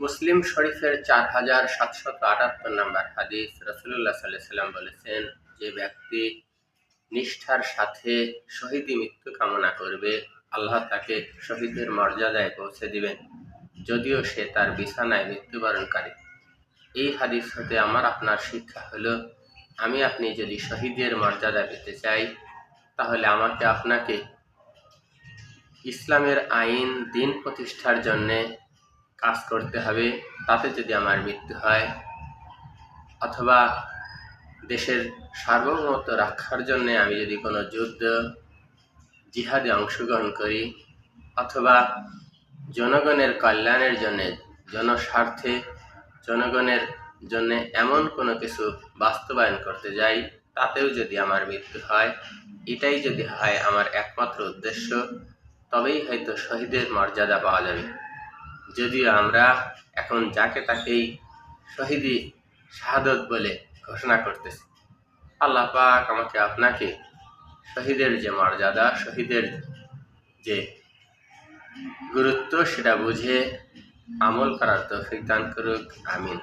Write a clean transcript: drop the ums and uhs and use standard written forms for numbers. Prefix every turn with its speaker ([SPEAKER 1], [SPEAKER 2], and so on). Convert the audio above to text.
[SPEAKER 1] মুসলিম শরীফের 4778 নম্বর হাদিস, রাসূলুল্লাহ সাল্লাল্লাহু আলাইহি ওয়াসাল্লাম বলেছেন, যে ব্যক্তি নিষ্ঠার সাথে শহীদি মৃত্যু কামনা করবে, আল্লাহ তাকে শহীদের মর্যাদায় পৌঁছে দিবেন, যদিও সে তার বিছানায় মৃত্যুবরণকারী। এই হাদিস হতে আমার আপনার শিক্ষা হলো, আমি আপনি যদি শহীদের মর্যাদা পেতে চাই, তাহলে আমাকে আপনাকে ইসলামের আইন দিন প্রতিষ্ঠার জন্যে কাজ করতে হবে। তাতে যদি আমার মৃত্যু হয়, অথবা দেশের সার্বভৌমত্ব রক্ষার জন্য আমি যদি কোনো যুদ্ধ জিহাদে অংশগ্রহণ করি, অথবা জনগণের কল্যাণের জন্য, জনস্বার্থে, জনগণের জন্য এমন কোনো কিছু বাস্তবায়ন করতে যাই, তাতেও যদি আমার মৃত্যু হয়, এটাই যদি হয় আমার একমাত্র উদ্দেশ্য, তবেই হয়তো শহীদের মর্যাদা পাওয়া যাবে। যদিও আমরা এখন যাকে তাকেই শহীদি শাহাদত বলে ঘোষণা করতেছি। আল্লাহ পাক আমাকে আপনাকে শহীদের যে মর্যাদা, শহীদের যে গুরুত্ব, সেটা বুঝে আমল করার তৌফিক দান করুক। আমিন।